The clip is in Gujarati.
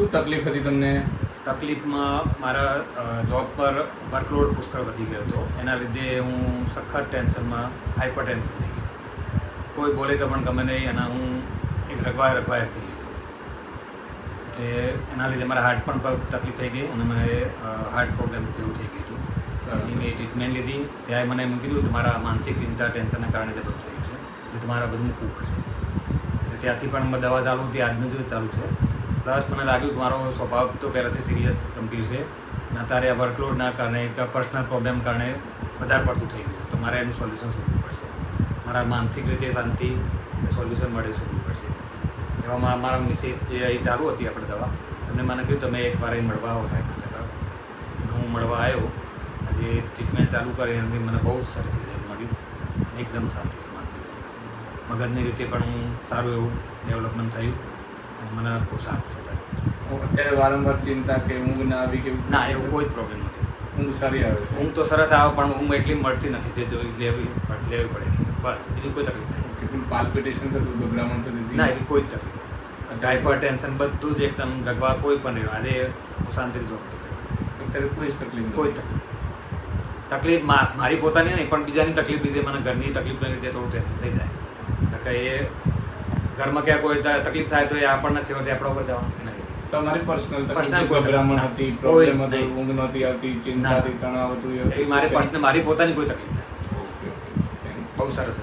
શું તકલીફ હતી તમને? તકલીફમાં મારા જોબ પર વર્કલોડ પુષ્કળ વધી ગયો હતો. એના લીધે હું સખત ટેન્શનમાં, હાઈપર ટેન્શન થઈ ગયો. કોઈ બોલે તો પણ ગમે નહીં, અને હું એક રગવાય થઈ ગયો. એટલે એના લીધે મારા હાર્ટ પણ પર તકલીફ થઈ ગઈ, અને મને હાર્ટ પ્રોબ્લેમ જેવું થઈ ગયું હતું. એની મેં ટ્રીટમેન્ટ લીધી. ત્યારે મને એમ કીધું તમારા માનસિક ચિંતા, ટેન્શનના કારણે તે બધું થયું છે, એટલે તમારે બધું મૂકવું પડશે. એટલે ત્યાંથી પણ દવા ચાલુ હતી, આજનું જ ચાલુ છે. પ્લસ મને લાગ્યું કે મારો સ્વભાવ તો પહેલાંથી સિરિયસ ગંભીર છે, અને અત્યારે આ વર્કલોડના કારણે, એક પર્સનલ પ્રોબ્લેમ કારણે વધારે પડતું થઈ ગયું. તો મારે એનું સોલ્યુશન શોધવું પડશે. મારા માનસિક રીતે શાંતિ સોલ્યુશન મળે શોધવું પડશે. એવામાં મારા મિસિસ જે અહીં ચાલુ હતી આપણે દવા, એમને મને કહ્યું તમે એકવાર અહીં મળવા આવો સાહેબ. હું મળવા આવ્યો, આજે ટ્રીટમેન્ટ ચાલુ કરી, એનાથી મને બહુ સરસ રિઝલ્ટ મળ્યું. એકદમ શાંતિ સમાધિ હતી. મગજની રીતે પણ હું સારું એવું ડેવલપમેન્ટ થયું, અને મને ખૂબ સારું છે. અત્યારે વારંવાર ચિંતા કે ઊંઘ ના આવી કે? ના, એવું કોઈ જ પ્રોબ્લેમ નથી. ઊંઘ સારી આવે છે? ઊંઘ તો સરસ આવે, પણ ઊંઘ એટલી મળતી નથી જે લેવી પડે એટલી. બસ બીજું કોઈ તકલીફ નહીં. કેટલું પાલ્પિટેશન થતું, ગભરામણ થતી? ના, એવી કોઈ જ તકલીફ. હાઈપર ટેન્શન બધું જ એકદમ ગગવા કોઈ પણ નહીં. આજે હું શાંતિથી જોબ કરું. અત્યારે કોઈ જ તકલીફ નહીં? કોઈ તકલીફ મારી પોતાની નહીં, પણ બીજાની તકલીફ લીધે, મને ઘરની તકલીફને લીધે થોડું ટેન્શન થઈ જાય. કારણ કે એ ઘરમાં ક્યાં કોઈ તકલીફ થાય તો એ આપણને છેવટે આપણા ઉપર જવાનું એના લીધે. તમારી પર્સનલ પર્સનલ ગભરામણ હતી, પ્રોબ્લેમ હતો, ઊંઘ નહોતી આવતી, ચિંતા હતી, તણાવ હતું? મારી પોતાની કોઈ તકલીફ નથી. બહુ સરસ.